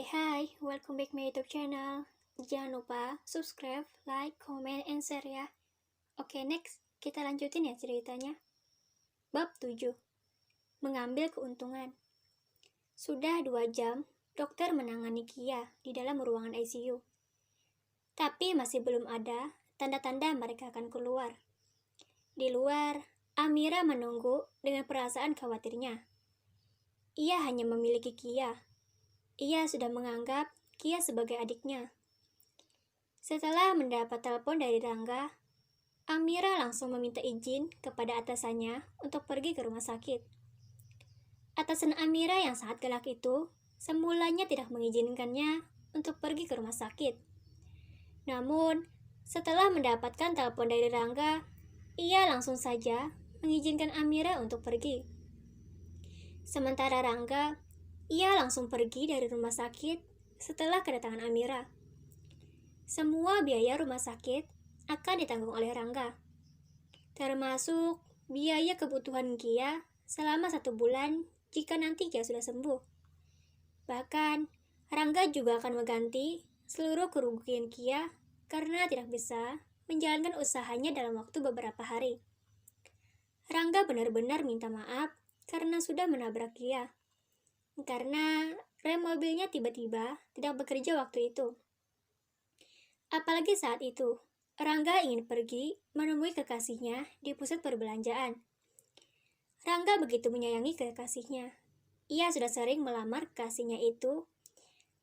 Hai, welcome back my YouTube channel. Jangan lupa subscribe, like, comment, and share ya. Oke, next, kita lanjutin ya ceritanya. Bab 7. Mengambil keuntungan. Sudah 2 jam, dokter menangani Kia di dalam ruangan ICU. Tapi masih belum ada tanda-tanda mereka akan keluar. Di luar, Amira menunggu dengan perasaan khawatirnya. Ia hanya memiliki Kia. Ia sudah menganggap Kia sebagai adiknya. Setelah mendapat telepon dari Rangga, Amira langsung meminta izin kepada atasannya untuk pergi ke rumah sakit. Atasan Amira yang sangat galak itu semulanya tidak mengizinkannya untuk pergi ke rumah sakit. Namun, setelah mendapatkan telepon dari Rangga, ia langsung saja mengizinkan Amira untuk pergi. Sementara Rangga, ia langsung pergi dari rumah sakit setelah kedatangan Amira. Semua biaya rumah sakit akan ditanggung oleh Rangga, termasuk biaya kebutuhan Kia selama 1 bulan jika nanti Kia sudah sembuh. Bahkan, Rangga juga akan mengganti seluruh kerugian Kia karena tidak bisa menjalankan usahanya dalam waktu beberapa hari. Rangga benar-benar minta maaf karena sudah menabrak Kia. Karena rem mobilnya tiba-tiba tidak bekerja waktu itu. Apalagi saat itu, Rangga ingin pergi menemui kekasihnya di pusat perbelanjaan. Rangga begitu menyayangi kekasihnya. Ia sudah sering melamar kekasihnya itu,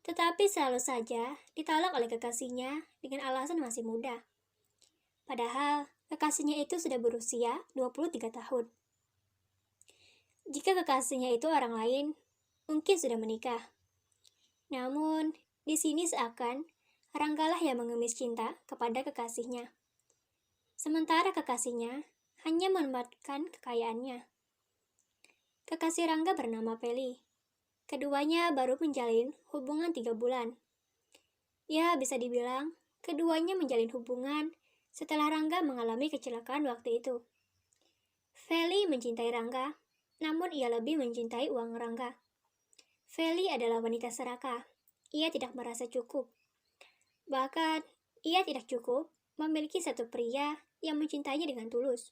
tetapi selalu saja ditolak oleh kekasihnya dengan alasan masih muda. Padahal, kekasihnya itu sudah berusia 23 tahun. Jika kekasihnya itu orang lain, mungkin sudah menikah. Namun, di sini seakan Ranggalah yang mengemis cinta kepada kekasihnya. Sementara kekasihnya hanya memanfaatkan kekayaannya. Kekasih Rangga bernama Feli. Keduanya baru menjalin hubungan 3 bulan. Ya, bisa dibilang keduanya menjalin hubungan setelah Rangga mengalami kecelakaan waktu itu. Feli mencintai Rangga, namun ia lebih mencintai uang Rangga. Feli adalah wanita serakah. Ia tidak merasa cukup. Bahkan, ia tidak cukup memiliki satu pria yang mencintainya dengan tulus.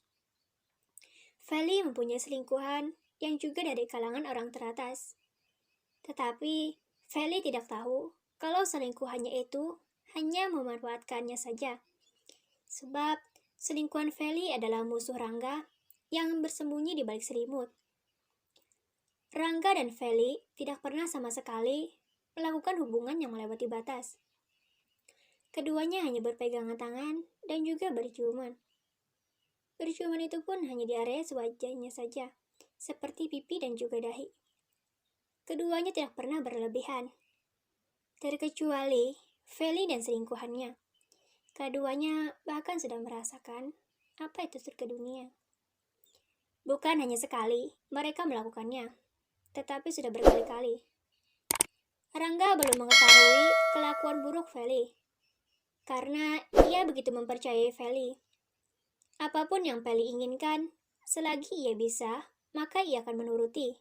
Feli mempunyai selingkuhan yang juga dari kalangan orang teratas. Tetapi, Feli tidak tahu kalau selingkuhannya itu hanya memanfaatkannya saja. Sebab, selingkuhan Feli adalah musuh Rangga yang bersembunyi di balik selimut. Rangga dan Feli tidak pernah sama sekali melakukan hubungan yang melewati batas. Keduanya hanya berpegangan tangan dan juga berciuman. Berciuman itu pun hanya di area wajahnya saja, seperti pipi dan juga dahi. Keduanya tidak pernah berlebihan, terkecuali Feli dan selingkuhannya. Keduanya bahkan sudah merasakan apa itu surga dunia. Bukan hanya sekali mereka melakukannya, tetapi sudah berkali-kali. Rangga belum mengetahui kelakuan buruk Feli, karena ia begitu mempercayai Feli. Apapun yang Feli inginkan, selagi ia bisa, maka ia akan menuruti.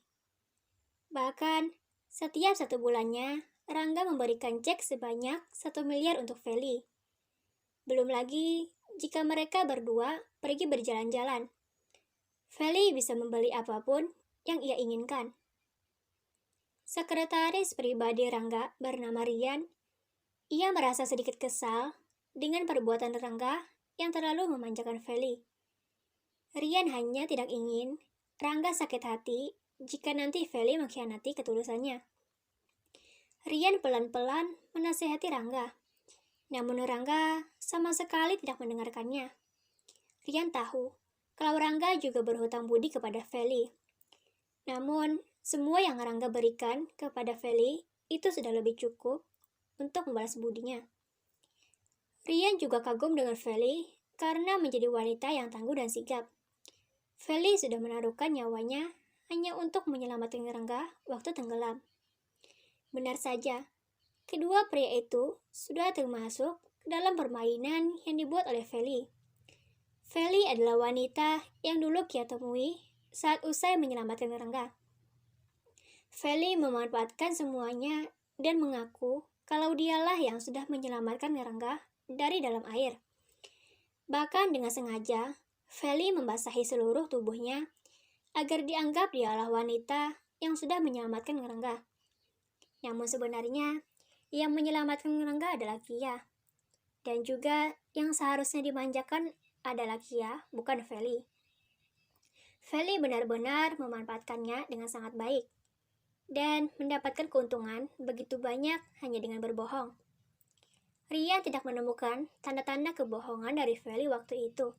Bahkan, setiap 1 bulannya, Rangga memberikan cek sebanyak 1 miliar untuk Feli. Belum lagi, jika mereka berdua pergi berjalan-jalan, Feli bisa membeli apapun yang ia inginkan. Sekretaris pribadi Rangga bernama Rian, ia merasa sedikit kesal dengan perbuatan Rangga yang terlalu memanjakan Feli. Rian hanya tidak ingin Rangga sakit hati jika nanti Feli mengkhianati ketulusannya. Rian pelan-pelan menasihati Rangga, namun Rangga sama sekali tidak mendengarkannya. Rian tahu kalau Rangga juga berhutang budi kepada Feli. Namun, semua yang Rangga berikan kepada Feli itu sudah lebih cukup untuk membalas budinya. Rian juga kagum dengan Feli karena menjadi wanita yang tangguh dan sigap. Feli sudah menaruhkan nyawanya hanya untuk menyelamatkan Rangga waktu tenggelam. Benar saja, kedua pria itu sudah termasuk dalam permainan yang dibuat oleh Feli. Feli adalah wanita yang dulu Kia temui saat usai menyelamatkan Rangga. Feli memanfaatkan semuanya dan mengaku kalau dialah yang sudah menyelamatkan Rangga dari dalam air. Bahkan dengan sengaja, Feli membasahi seluruh tubuhnya agar dianggap dialah wanita yang sudah menyelamatkan Rangga. Namun sebenarnya, yang menyelamatkan Rangga adalah Kia. Dan juga yang seharusnya dimanjakan adalah Kia, bukan Feli. Feli benar-benar memanfaatkannya dengan sangat baik dan mendapatkan keuntungan begitu banyak hanya dengan berbohong. Rian tidak menemukan tanda-tanda kebohongan dari Feli waktu itu,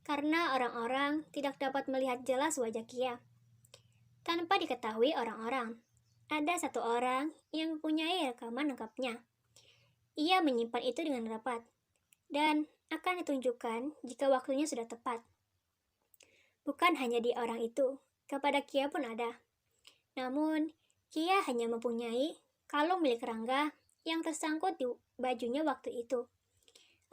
karena orang-orang tidak dapat melihat jelas wajah Kia. Tanpa diketahui orang-orang, ada satu orang yang mempunyai rekaman lengkapnya. Ia menyimpan itu dengan rapat, dan akan ditunjukkan jika waktunya sudah tepat. Bukan hanya di orang itu, kepada Kia pun ada. Namun, Kia hanya mempunyai kalung milik Rangga yang tersangkut di bajunya waktu itu.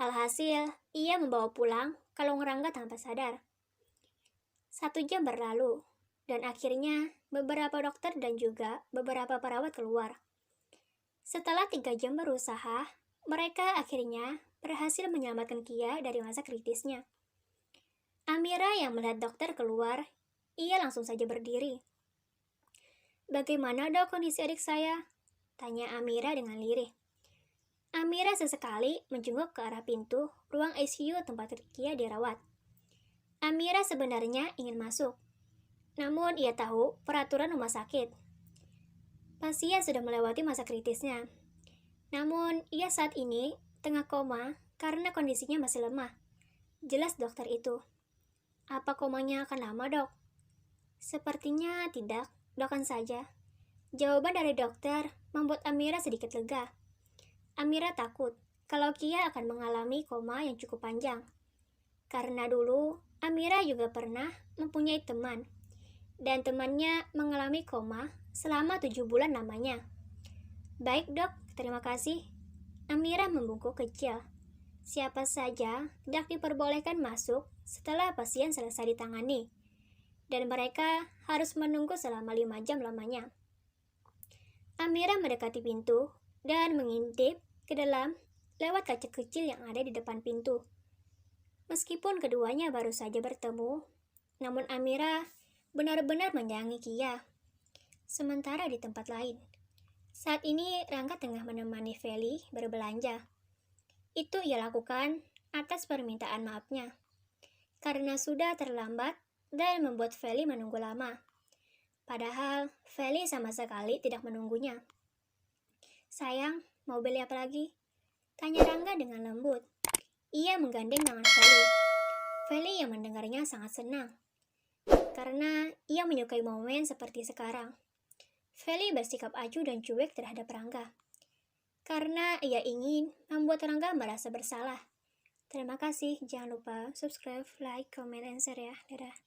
Alhasil, ia membawa pulang kalung Rangga tanpa sadar. 1 jam berlalu, dan akhirnya beberapa dokter dan juga beberapa perawat keluar. Setelah 3 jam berusaha, mereka akhirnya berhasil menyelamatkan Kia dari masa kritisnya. Amira yang melihat dokter keluar, ia langsung saja berdiri. "Bagaimana dok kondisi adik saya?" tanya Amira dengan lirih. Amira sesekali menjenguk ke arah pintu ruang ICU tempat Kia dirawat. Amira sebenarnya ingin masuk, namun ia tahu peraturan rumah sakit. Pasien sudah melewati masa kritisnya. Namun, ia saat ini tengah koma karena kondisinya masih lemah. Jelas dokter itu. "Apa komanya akan lama, dok?" "Sepertinya tidak, doakan saja." Jawaban dari dokter membuat Amira sedikit lega. Amira takut kalau Kia akan mengalami koma yang cukup panjang. Karena dulu, Amira juga pernah mempunyai teman. Dan temannya mengalami koma selama 7 bulan lamanya. "Baik dok, terima kasih." Amira membungkuk kecil. Siapa saja tidak diperbolehkan masuk setelah pasien selesai ditangani. Dan mereka harus menunggu selama 5 jam lamanya. Amira mendekati pintu dan mengintip ke dalam lewat kaca kecil yang ada di depan pintu. Meskipun keduanya baru saja bertemu, namun Amira benar-benar menyayangi Kia. Sementara di tempat lain, saat ini Rangga tengah menemani Feli berbelanja. Itu ia lakukan atas permintaan maafnya, karena sudah terlambat dan membuat Feli menunggu lama. Padahal Feli sama sekali tidak menunggunya. "Sayang, mau beli apa lagi?" tanya Rangga dengan lembut. Ia menggandeng tangan Feli. Feli yang mendengarnya sangat senang, karena ia menyukai momen seperti sekarang. Feli bersikap acuh dan cuek terhadap Rangga, karena ia ingin membuat Rangga merasa bersalah. Terima kasih, jangan lupa subscribe, like, comment, and share ya. Dadah.